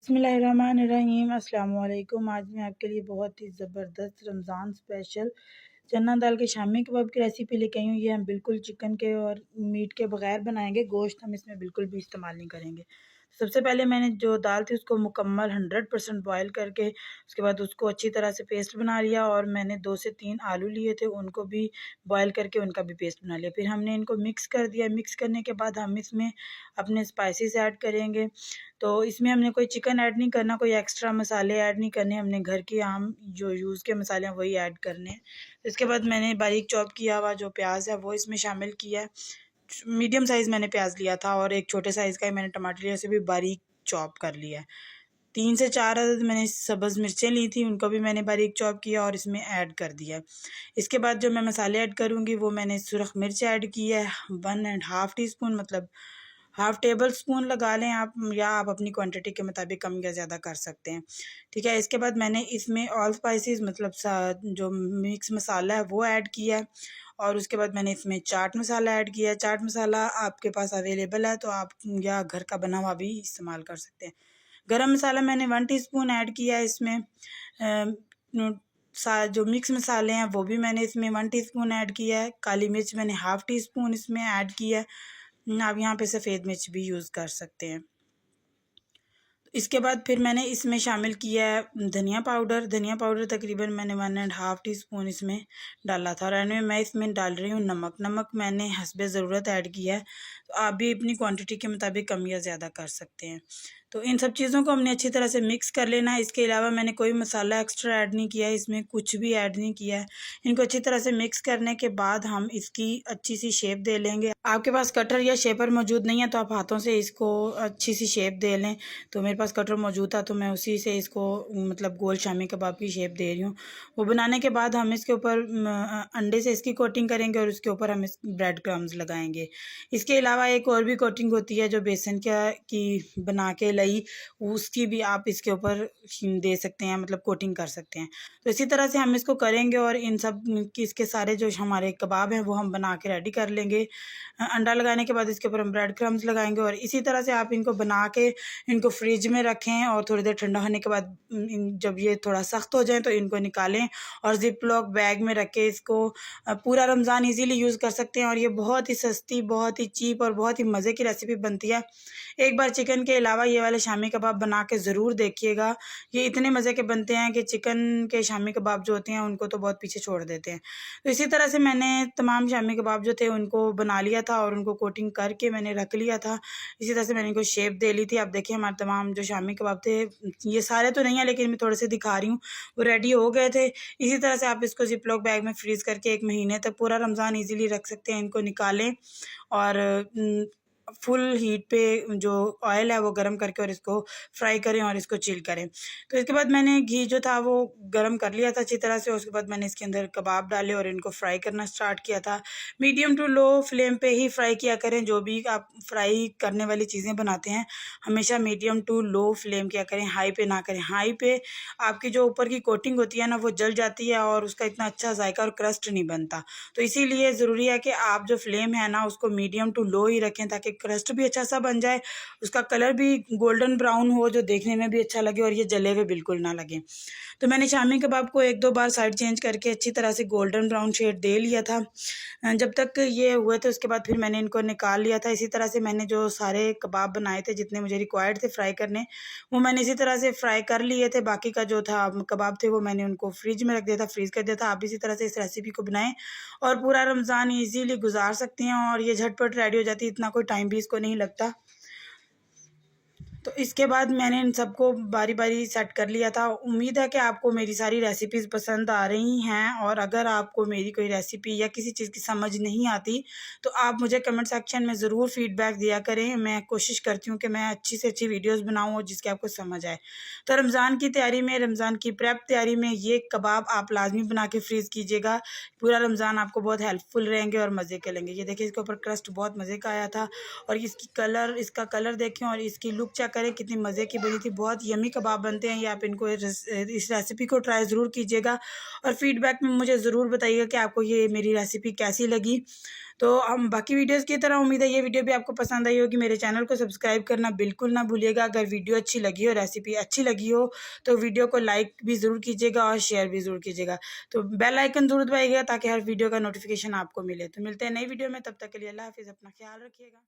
बिस्मिल्लाहिर्रहमानिर्रहीम अस्सलाम वालेकुम। आज मैं आपके लिए बहुत ही ज़बरदस्त रमज़ान स्पेशल चना दाल के शामी कबाब की रेसिपी लेके आई हूँ। ये हम बिल्कुल चिकन के और मीट के बगैर बनाएंगे, गोश्त हम इसमें बिल्कुल भी इस्तेमाल नहीं करेंगे। सबसे पहले मैंने जो दाल थी उसको मुकम्मल 100% बॉयल करके उसके बाद उसको अच्छी तरह से पेस्ट बना लिया और मैंने 2 से 3 आलू लिए थे, उनको भी बॉयल करके उनका भी पेस्ट बना लिया। फिर हमने इनको मिक्स कर दिया। मिक्स करने के बाद हम इसमें अपने स्पाइसेस ऐड करेंगे। तो इसमें हमने कोई चिकन ऐड नहीं करना, कोई एक्स्ट्रा मसाले ऐड नहीं करने, हमने घर के आम जो यूज़ के मसाले हैं वही ऐड करने हैं। इसके बाद मैंने बारीक चॉप किया हुआ जो प्याज है वो इसमें शामिल किया है। मीडियम साइज़ मैंने प्याज लिया था और एक छोटे साइज़ का ही मैंने टमाटर लिया, उसे भी बारीक चॉप कर लिया है। 3 से 4 अदद मैंने सब्ज़ मिर्चें ली थी, उनको भी मैंने बारीक चॉप किया और इसमें ऐड कर दिया। इसके बाद जो मैं मसाले ऐड करूँगी वो मैंने सुरख मिर्च ऐड की है 1 एंड हाफ़ टी स्पून, मतलब हाफ़ टेबल स्पून लगा लें आप, या आप अपनी क्वांटिटी के मुताबिक कम या ज़्यादा कर सकते हैं। ठीक है, इसके बाद मैंने इसमें ऑल स्पाइसेस मतलब जो मिक्स मसाला है वो ऐड किया है और उसके बाद मैंने इसमें चाट मसाला ऐड किया है। चाट मसाला आपके पास अवेलेबल है तो आप या घर का बना हुआ भी इस्तेमाल कर सकते हैं। गरम मसाला मैंने 1 टीस्पून ऐड किया है इसमें। जो मिक्स मसाले हैं वो भी मैंने इसमें 1 टीस्पून ऐड किया है। काली मिर्च मैंने हाफ़ टी स्पून इसमें ऐड किया है। आप यहाँ पे सफ़ेद मिर्च भी यूज़ कर सकते हैं। इसके बाद फिर मैंने इसमें शामिल किया है धनिया पाउडर। धनिया पाउडर तकरीबन मैंने 1 एंड हाफ़ टी स्पून इसमें डाला था। और एंड में मैं इसमें डाल रही हूँ नमक। नमक मैंने हस्बे ज़रूरत ऐड किया है, तो आप भी अपनी क्वांटिटी के मुताबिक कम या ज़्यादा कर सकते हैं। तो इन सब चीज़ों को हमने अच्छी तरह से मिक्स कर लेना है। इसके अलावा मैंने कोई मसाला एक्स्ट्रा ऐड नहीं किया है, इसमें कुछ भी ऐड नहीं किया है। इनको अच्छी तरह से मिक्स करने के बाद हम इसकी अच्छी सी शेप दे लेंगे। आपके पास कटर या शेपर मौजूद नहीं है तो आप हाथों से इसको अच्छी सी शेप दे लें। तो मेरे पास कटर मौजूद था तो मैं उसी से इसको मतलब गोल शामी कबाब की शेप दे रही हूँ। वो बनाने के बाद हम इसके ऊपर अंडे से इसकी कोटिंग करेंगे और उसके ऊपर हम इस ब्रेड क्रम्स लगाएंगे। इसके अलावा एक और भी कोटिंग होती है जो बेसन की बना के लई, उसकी भी आप इसके ऊपर दे सकते हैं, मतलब कोटिंग कर सकते हैं। तो इसी तरह से हम इसको करेंगे और इन सब इसके सारे जो हमारे कबाब हैं वो हम बना के रेडी कर लेंगे। अंडा लगाने के बाद इसके ऊपर हम ब्रेड क्रम्स लगाएंगे और इसी तरह से आप इनको बना के इनको फ्रिज में रखें और थोड़ी देर ठंडा होने के बाद जब ये थोड़ा सख्त हो जाए तो इनको निकालें और जिप लॉक बैग में रख के इसको पूरा रमज़ान इजीली यूज़ कर सकते हैं। और ये बहुत ही सस्ती, बहुत ही चीप और बहुत ही मज़े की रेसिपी बनती है। एक बार चिकन के अलावा ये वाले शामी कबाब बना के ज़रूर देखिएगा। ये इतने मज़े के बनते हैं कि चिकन के शामी कबाब जो होते हैं उनको तो बहुत पीछे छोड़ देते हैं। तो इसी तरह से मैंने तमाम शामी कबाब जो थे उनको बना लिया था और उनको कोटिंग करके मैंने रख लिया था। इसी तरह से मैंने इनको शेप दे ली थी। आप देखिए हमारे तमाम जो शामी कबाब थे, ये सारे तो नहीं है लेकिन मैं थोड़े से दिखा रही हूँ, वो रेडी हो गए थे। इसी तरह से आप इसको जिप लॉक बैग में फ्रीज़ करके 1 महीने तक पूरा रमज़ान ईज़िली रख सकते हैं। इनको निकालें और फुल हीट पे जो ऑयल है वो गरम करके और इसको फ्राई करें और इसको चिल करें। तो इसके बाद मैंने घी जो था वो गरम कर लिया था अच्छी तरह से। उसके बाद मैंने इसके अंदर कबाब डाले और इनको फ्राई करना स्टार्ट किया था। मीडियम टू लो फ्लेम पे ही फ्राई किया करें। जो भी आप फ्राई करने वाली चीज़ें बनाते हैं हमेशा मीडियम टू लो फ्लेम किया करें, हाई पे ना करें। हाई पे आपकी जो ऊपर की कोटिंग होती है ना वो जल जाती है और उसका इतना अच्छा जायका और क्रस्ट नहीं बनता। तो इसीलिए ज़रूरी है कि आप जो फ्लेम है ना उसको मीडियम टू लो ही रखें ताकि क्रस्ट भी अच्छा सा बन जाए, उसका कलर भी गोल्डन ब्राउन हो जो देखने में भी अच्छा लगे और ये जले हुए बिल्कुल ना लगे। तो मैंने शामी कबाब को 1-2 बार साइड चेंज करके अच्छी तरह से गोल्डन ब्राउन शेड दे लिया था। जब तक ये हुए थे उसके बाद फिर मैंने इनको निकाल लिया था। इसी तरह से मैंने जो सारे कबाब बनाए थे जितने मुझे रिक्वायर्ड थे फ्राई करने, वो मैंने इसी तरह से फ्राई कर लिए थे। बाकी का जो था कबाब थे वो मैंने उनको फ्रिज में रख दिया था, फ्रीज़ कर दिया था। आप इसी तरह से इस रेसिपी को बनाएं और पूरा रमज़ान ईज़िली गुजार सकते हैं और ये झटपट रेडी हो जाती है, इतना कोई टाइम भी इसको नहीं लगता। तो इसके बाद मैंने इन सबको बारी बारी सेट कर लिया था। उम्मीद है कि आपको मेरी सारी रेसिपीज़ पसंद आ रही हैं और अगर आपको मेरी कोई रेसिपी या किसी चीज़ की समझ नहीं आती तो आप मुझे कमेंट सेक्शन में ज़रूर फ़ीडबैक दिया करें। मैं कोशिश करती हूँ कि मैं अच्छी से अच्छी वीडियोज़ बनाऊँ और जिसकी आपको समझ आए। तो रमज़ान की तैयारी में, रमज़ान की प्रेप तैयारी में ये कबाब आप लाजमी बना के फ्रीज़ कीजिएगा। पूरा रमज़ान आपको बहुत हेल्पफुल रहेंगे और मज़े के लेंगे। ये देखिए इसके ऊपर क्रस्ट बहुत मज़े का आया था और इसका कलर देखें और इसकी लुक चेक करें कितनी मज़े की बनी थी। बहुत यमी कबाब बनते हैं ये। आप इनको इस रेसिपी को ट्राई ज़रूर कीजिएगा और फीडबैक में मुझे ज़रूर बताइएगा कि आपको ये मेरी रेसिपी कैसी लगी। तो हम बाकी वीडियोस की तरह उम्मीद है ये वीडियो भी आपको पसंद आई होगी। मेरे चैनल को सब्सक्राइब करना बिल्कुल ना भूलिएगा। अगर वीडियो अच्छी लगी हो, रेसिपी अच्छी लगी हो, तो वीडियो को लाइक भी ज़रूर कीजिएगा और शेयर भी ज़रूर कीजिएगा। तो बेल आइकन ज़रूर दबाइएगा ताकि हर वीडियो का नोटिफिकेशन आपको मिले। तो मिलते हैं नई वीडियो में, तब तक के लिए अल्लाह हाफ़िज़, अपना ख्याल रखिएगा।